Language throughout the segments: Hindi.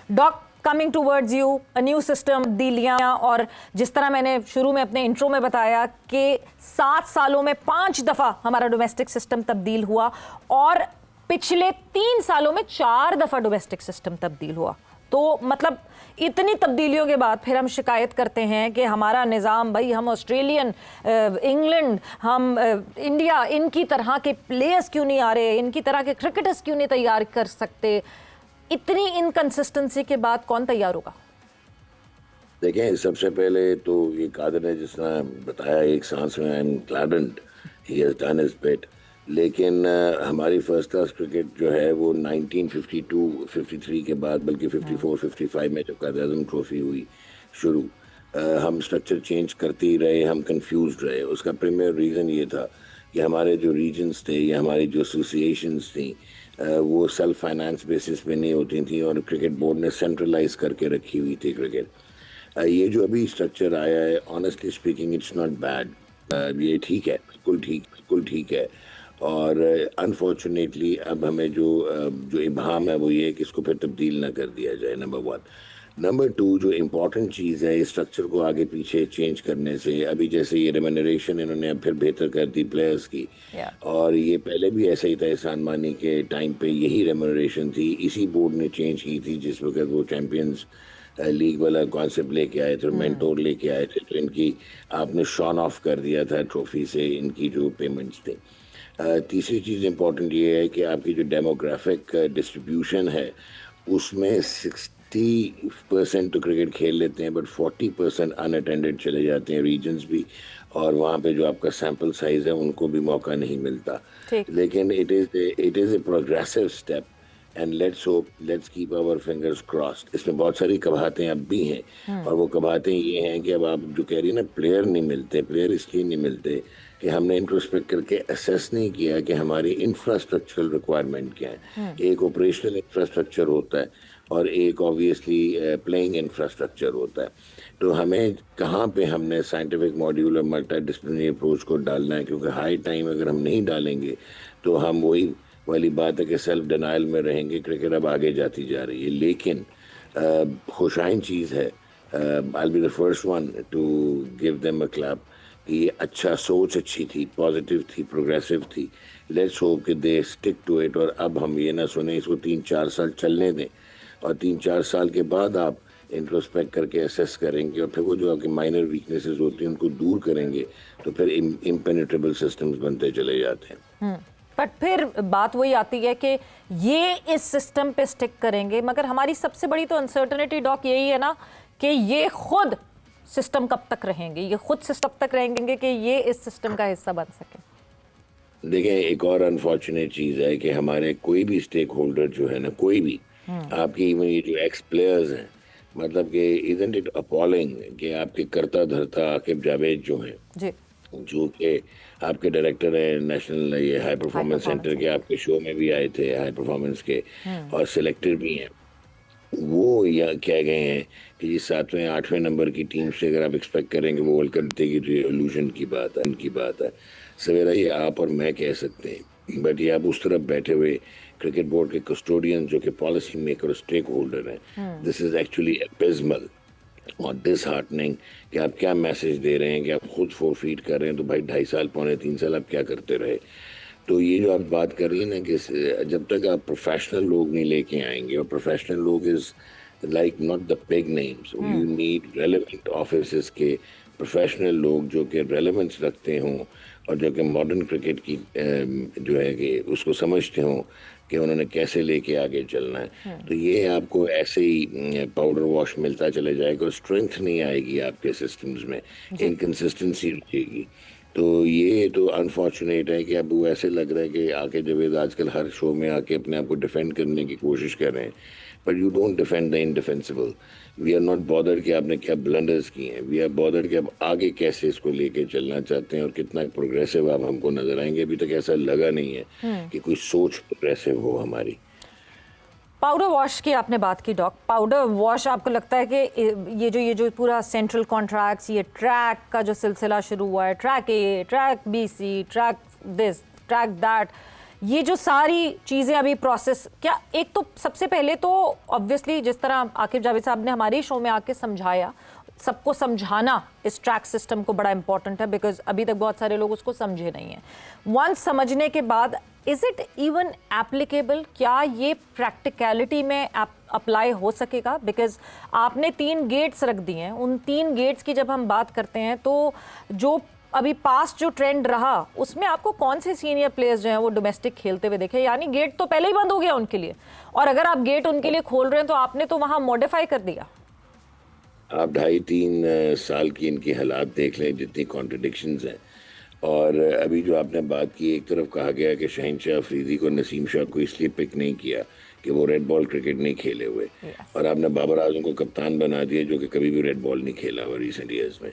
Dock, coming towards you, a new system, तब्दीलियां, और जिस तरह मैंने शुरू में अपने इंट्रो में बताया कि 7 सालों में 5 दफ़ा हमारा डोमेस्टिक सिस्टम तब्दील हुआ और पिछले 3 सालों में 4 दफ़ा डोमेस्टिक सिस्टम तब्दील हुआ। तो मतलब इतनी तब्दीलियों के बाद फिर हम शिकायत करते हैं कि हमारा निज़ाम, भाई हम ऑस्ट्रेलियन, इंग्लैंड, हम इंडिया, इनकी तरह के प्लेयर्स क्यों नहीं आ रहे, इनकी तरह के क्रिकेटर्स क्यों नहीं तैयार कर सकते। इतनी इनकंसिस्टेंसी के बाद कौन तैयार होगा? देखें, सबसे पहले तो ये कादर ने जिस तरह बताया, एक सांस में, I am glad and he has done his bit, लेकिन हमारी फर्स्ट क्लास क्रिकेट जो है वो 1952-53 के बाद, बल्कि 54-55 में जब कादर आज़म ट्रॉफी हुई शुरू, हम स्ट्रक्चर चेंज करते ही रहे, हम कंफ्यूज रहे। उसका प्रीमियर रीज़न ये था कि हमारे जो रीजन्स थे या हमारी जो एसोसिएशंस थी वो सेल्फ फाइनेंस बेसिस पे नहीं होती थी और क्रिकेट बोर्ड ने सेंट्रलाइज करके रखी हुई थी क्रिकेट। ये जो अभी स्ट्रक्चर आया है, honestly speaking it's not bad, ये ठीक है, बिल्कुल ठीक है। और अनफॉर्चुनेटली अब हमें जो इबाहम है वो ये है कि इसको फिर तब्दील ना कर दिया जाए, नंबर 1। नंबर 2, जो इम्पोर्टेंट चीज़ है, इस स्ट्रक्चर को आगे पीछे चेंज करने से, अभी जैसे ये रेम्यूनरेशन इन्होंने अब फिर बेहतर कर दी प्लेयर्स की, और ये पहले भी ऐसा ही था, एहसान मानी के टाइम पे यही रेम्यूनरेशन थी, इसी बोर्ड ने चेंज की थी जिस वक्त वो चैम्पियंस लीग वाला कॉन्सेप्ट लेके आए थे, मेंटोर लेके आए थे, तो इनकी आपने शॉन ऑफ कर दिया था ट्रॉफी से इनकी जो पेमेंट्स थी। तीसरी चीज़ इम्पॉर्टेंट ये है कि आपकी जो डेमोग्राफिक डिस्ट्रीब्यूशन है उसमें 60% तो क्रिकेट खेल लेते हैं, बट 40% अनअटेंडेड चले जाते हैं रीजन्स भी, और वहाँ पे जो आपका सैम्पल साइज है उनको भी मौका नहीं मिलता। लेकिन it is a progressive step and let's keep our fingers crossed. इसमें बहुत सारी कबाहतें अब भी हैं, और वो कबाहतें ये हैं कि अब आप जो कह रही है ना, प्लेयर नहीं मिलते, प्लेयर इसलिए नहीं मिलते कि हमने इंट्रोस्पेक्ट करके असेस नहीं किया कि हमारी इंफ्रास्ट्रक्चरल रिक्वायरमेंट क्या है। एक ऑपरेशनल इंफ्रास्ट्रक्चर होता है और एक ऑब्वियसली प्लेइंग इंफ्रास्ट्रक्चर होता है। तो हमें कहाँ पे हमने साइंटिफिक मॉड्यूल और मल्टी डिसिप्लिनरी अप्रोच को डालना है, क्योंकि हाई टाइम अगर हम नहीं डालेंगे तो हम वही वाली बात है कि सेल्फ डिनाइल में रहेंगे। क्रिकेट अब आगे जाती जा रही है, लेकिन खुशाइन चीज़ है, I be the first one to give them a clap कि ये अच्छा, सोच अच्छी थी, पॉजिटिव थी, प्रोग्रेसिव थी। लेट्स होप कि दे स्टिक टू इट, और अब हम ये ना सुने इसको 3-4 साल चलने दें, और 3-4 साल के बाद आप इंट्रोस्पेक्ट करके असेस करेंगे, और फिर वो जो आपकी माइनर वीकनेसेस होती हैं उनको दूर करेंगे, तो फिर इम्पेनिट्रेबल सिस्टम्स बनते चले जाते हैं। बट फिर बात वही आती है कि ये इस सिस्टम पे स्टिक करेंगे, मगर हमारी सबसे बड़ी तो अनसर्टनिटी, डॉक, यही है ना कि ये खुद सिस्टम कब तक रहेंगे, ये खुद सिस्टम तक रहेंगे कि ये इस सिस्टम का हिस्सा बन सके। देखें, एक और अनफॉर्चुनेट चीज़ है कि हमारे कोई भी स्टेक होल्डर जो है ना, कोई भी आपकी ये जो एक्स प्लेयर्स हैं, मतलब कि इजंट इट अपॉलिंग कि आपके करता धरता आकिब जावेद जो हैं, जो कि आपके डायरेक्टर हैं नेशनल ये हाई परफॉर्मेंस सेंटर के, आपके शो में भी आए थे हाई परफॉर्मेंस के, और सिलेक्टर भी हैं, वो यह कह गए हैं कि जी 7वें 8वें नंबर की टीम से अगर आप एक्सपेक्ट करेंगे वो वर्ल्ड कप जीतेगी, तो ये इल्यूजन की बात है, उनकी बात है। सवेरा ये आप और मैं कह सकते हैं, बट ये आप उस तरफ बैठे हुए क्रिकेट बोर्ड के कस्टोडियन जो कि पॉलिसी मेकर और स्टेक होल्डर हैं, दिस इज एक्चुअली एबिस्मल और डिसहार्टनिंग कि आप क्या मैसेज दे रहे हैं कि आप खुद फोरफीट कर रहे हैं। तो भाई 2.5 साल, 2.25 साल आप क्या करते रहे? तो ये जो आप बात कर रही है ना कि जब तक आप प्रोफेशनल लोग नहीं लेके आएंगे, और प्रोफेशनल लोग is like not the big names, you need relevant office के प्रोफेशनल लोग जो कि रेलेवेंस रखते हों और जो कि मॉडर्न क्रिकेट की जो है कि उसको समझते हों कि उन्होंने कैसे लेके आगे चलना है। तो ये आपको ऐसे ही पाउडर वॉश मिलता चले जाएगा और स्ट्रेंथ नहीं आएगी आपके सिस्टम्स में, इनकन्सिस्टेंसी रहेगी। तो ये तो अनफॉर्चुनेट है कि अब वो ऐसे लग रहा है कि आके जावेद आजकल हर शो में आके अपने आप को डिफेंड करने की कोशिश कर रहे हैं, but you don't defend the indefensible. We are not bothered कि आपने क्या ब्लंडर्स किए हैं, वी आर बॉदर्ड कि अब आगे कैसे इसको लेके चलना चाहते हैं और कितना प्रोग्रेसिव आप हमको नजर आएंगे। अभी तक ऐसा लगा नहीं है कि कोई सोच प्रोग्रेसिव हो हमारी। पाउडर वॉश की आपने बात की, डॉक, पाउडर वॉश आपको लगता है कि ये जो पूरा सेंट्रल कॉन्ट्रैक्ट्स, ये ट्रैक का जो सिलसिला शुरू हुआ है, track A, track BC, track this, track that, ये जो सारी चीज़ें अभी प्रोसेस, क्या एक तो सबसे पहले तो ऑब्वियसली जिस तरह आकिब जावेद साहब ने हमारे शो में आके समझाया, सबको समझाना इस ट्रैक सिस्टम को बड़ा इंपॉर्टेंट है, बिकॉज अभी तक बहुत सारे लोग उसको समझे नहीं हैं. वंस समझने के बाद इज इट इवन एप्लीकेबल, क्या ये प्रैक्टिकलिटी में अप्लाई हो सकेगा? बिकॉज आपने 3 गेट्स रख दिए हैं, उन 3 गेट्स की जब हम बात करते हैं तो जो अभी पास्ट जो ट्रेंड रहा उसमें आपको कौन से सीनियर प्लेयर्स जो हैं वो डोमेस्टिक खेलते हुए देखे? यानी गेट तो पहले ही बंद हो गया उनके लिए, और अगर आप गेट उनके लिए खोल रहे हैं तो आपने तो वहां मॉडिफाई कर दिया. आप 2.5-3 साल की इनकी हालात देख लें, जितनी कॉन्ट्रडिक्शंस हैं. और अभी जो आपने बात की, एक तरफ कहा गया कि शहनशाह अफरीदी को नसीम शाह को इसलिए पिक नहीं किया कि वो रेड बॉल क्रिकेट नहीं खेले हुए, और आपने बाबर आजम को कप्तान बना दिया जो कि कभी भी रेड बॉल नहीं खेला हुआ रिसेंट ईयर्स में.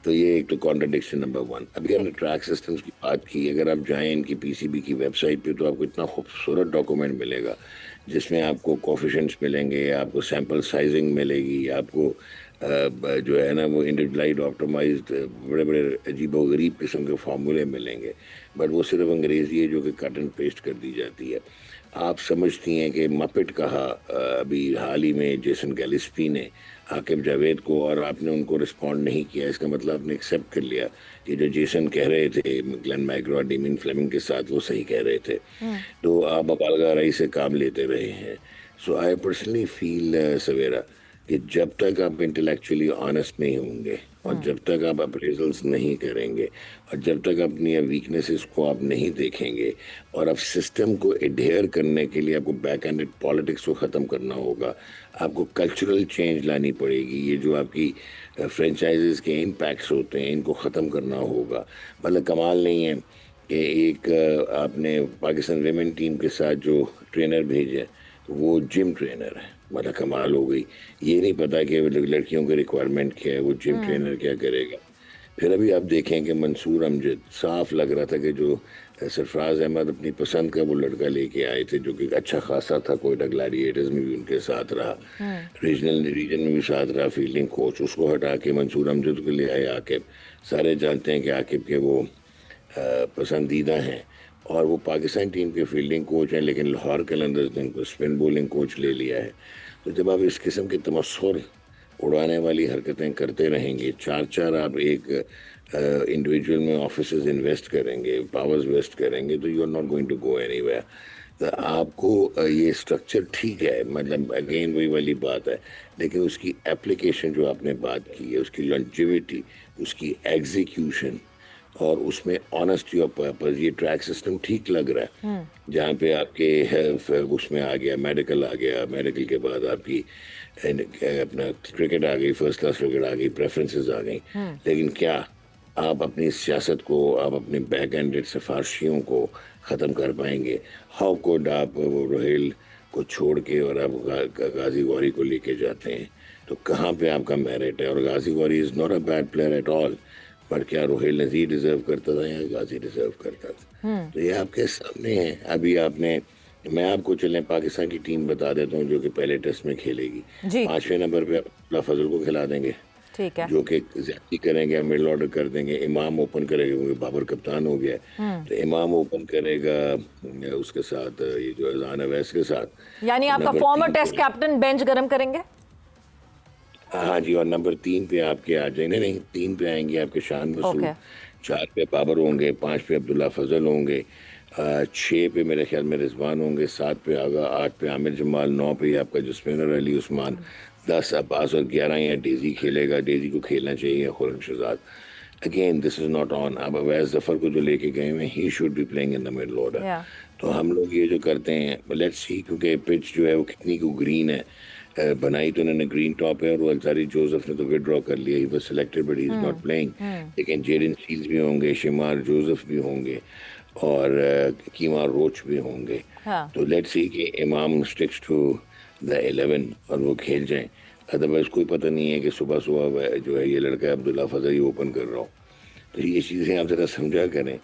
तो ये एक तो कॉन्ट्रडिक्शन नंबर 1. अभी हमने ट्रैक सिस्टम्स की बात की, अगर आप जाएं इनकी पीसीबी की वेबसाइट पे तो आपको इतना खूबसूरत डॉक्यूमेंट मिलेगा जिसमें आपको कोफिशिएंट्स मिलेंगे, आपको सैंपल साइजिंग मिलेगी, आपको जो है ना वो इंडिविजुअलाइज्ड ऑप्टिमाइज्ड बड़े बड़े अजीबो गरीब किस्म के फार्मूले मिलेंगे. बट वो सिर्फ अंग्रेज़ी है जो कि कट एंड पेस्ट कर दी जाती है. आप समझती हैं कि मपेट कहा अभी हाल ही में जेसन गैलिस्पी ने आकिब जावेद को, और आपने उनको रिस्पॉन्ड नहीं किया. इसका मतलब आपने एक्सेप्ट कर लिया कि जो जेसन कह रहे थे ग्लेन मैग्रो और डेमिन फ्लेमिंग के साथ वो सही कह रहे थे. तो आप मुबालगा से काम लेते रहे हैं. सो आई पर्सनली फील सवेरा कि जब तक आप इंटेलेक्चुअली ऑनेस्ट नहीं होंगे, और जब तक आप अप्रेजल्स नहीं करेंगे, और जब तक अपनी वीकनेसेस को आप नहीं देखेंगे, और अब सिस्टम को एडहेयर करने के लिए आपको बैक एंडेड पॉलिटिक्स को ख़त्म करना होगा, आपको कल्चरल चेंज लानी पड़ेगी. ये जो आपकी फ्रेंचाइजेस के इम्पैक्ट्स होते हैं इनको ख़त्म करना होगा. मतलब कमाल नहीं है कि एक आपने पाकिस्तान विमेन टीम के साथ जो ट्रेनर भेजे वो जिम ट्रेनर है. मतलब कमाल हो गई. ये नहीं पता कि लड़कियों की रिक्वायरमेंट क्या है, वो जिम ट्रेनर क्या करेगा. फिर अभी आप देखें कि मंसूर अमजद, साफ लग रहा था कि जो सरफराज अहमद अपनी पसंद का वो लड़का लेके आए थे जो कि अच्छा खासा था, कोयटा ग्लैडिएटर्स में भी उनके साथ रहा, रीजन में भी साथ रहा, फील्डिंग कोच, उसको हटा के मंसूर अमजद को ले आए आकिब. सारे जानते हैं कि आकिब के वो पसंदीदा हैं, और वो पाकिस्तान टीम के फील्डिंग कोच हैं, लेकिन लाहौर कलंदर्स ने उनको स्पिन बॉलिंग कोच ले लिया है. तो जब आप इस किस्म की तमस्सुर उड़ाने वाली हरकतें करते रहेंगे, 4 आप एक इंडिविजुअल में ऑफिसेज इन्वेस्ट करेंगे, पावर्स इन्वेस्ट करेंगे, तो you are not going to go anywhere. तो आपको ये स्ट्रक्चर ठीक है, मतलब अगेन वही वाली बात है, लेकिन उसकी एप्लीकेशन जो आपने बात की है, उसकी लॉन्जिविटी, उसकी एग्जीक्यूशन, और उसमें ऑनेस्टी ऑफ पर्पस, ये ट्रैक सिस्टम ठीक लग रहा है. जहाँ पे आपके हेल्थ उसमें आ गया, मेडिकल आ गया, मेडिकल के बाद आपकी अपना क्रिकेट आ गई, फर्स्ट क्लास क्रिकेट आ गई, प्रेफरेंसेस आ गई. लेकिन क्या आप अपनी सियासत को, आप अपने बैक एंडेड सिफारशियों को ख़त्म कर पाएंगे? हाउ कुड आप वो रोहेल को छोड़ के और आप गाजी गौरी को लेके जाते हैं? तो कहाँ पे आपका मेरिट है? और Ghazi Ghauri is not a bad player at all, पर क्या रोहेल नजीर डिजर्व करता था या गाजी डिजर्व करता था? तो ये आपके सामने है. अभी आपने, मैं आपको चलें पाकिस्तान की टीम बता देता हूँ जो कि पहले टेस्ट में खेलेगी. 5वें नंबर पे अब्दुल्ला फजल को खिला देंगे, ठीक है, जो कि ज्यादती करेंगे, मिडल ऑर्डर कर देंगे. इमाम ओपन करेगा क्योंकि बाबर कप्तान हो गया, तो इमाम ओपन करेगा उसके साथ, ये जो अजान अवैस के साथ. यानी आपका फॉर्मर टेस्ट कैप्टन बेंच गरम करेंगे. हाँ जी, और नंबर 3 पे आपके आ जाएंगे, नहीं 3 पे आएंगे आपके शान मसूद, 4 पे बाबर होंगे, 5 पे अब्दुल्ला फजल होंगे, 6 पे मेरे ख्याल में रिजवान होंगे, 7 पे आगा, 8 पे आमिर जमाल, 9 पे आपका जो स्पिनर अली उस्मान, 10 अब्बास, और 11 या डेजी खेलेगा. डेजी को खेलना चाहिए, Khurram Shahzad. Again this is not on. अब अवैस जफर को जो लेके गए हैं, he should be playing in the middle order. तो हम लोग ये जो करते हैं, लेट्स सी, क्योंकि पिच जो है वो कितनी को ग्रीन है, बनाई तो उन्होंने ग्रीन टॉप है, और वो अंसारी जोसेफ ने तो विड्रॉ कर लिया, he was selected but he is not playing. लेकिन जेडन सील्स भी होंगे, शिमार जोसेफ भी होंगे, और कीमा रोच भी होंगे. तो लेट्स सी कि इमाम स्टिक्स टू द 11 और वो खेल जाएं. अदरवाइज कोई पता नहीं है कि सुबह सुबह जो है ये लड़का अब्दुल्ला फजल ही ओपन कर रहा हो. तो ये चीज़ें आप ज़रा समझा करें.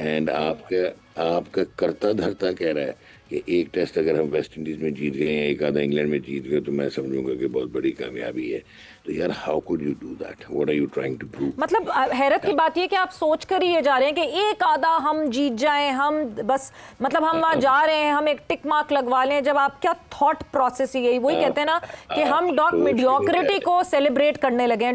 एंड आपका करता धरता कह रहा है कि एक टेस्ट अगर हम वेस्ट इंडीज में जीत गए या एक आधा इंग्लैंड में जीत गए तो मैं समझूंगा कि बहुत बड़ी कामयाबी है। तो यार how could you do that, what are you trying to prove? मतलब हैरत की बात ये कि आप सोच कर ही ये जा रहे हैं कि एक आधा हम जीत जाएं, हम बस मतलब हम वहां जा रहे हैं, हम एक टिक मार्क लगवा लें। जब आपका थॉट प्रोसेस ही यही, वही कहते हैं ना कि हम डॉक मीडियोक्रिटी को सेलिब्रेट करने लगे हैं।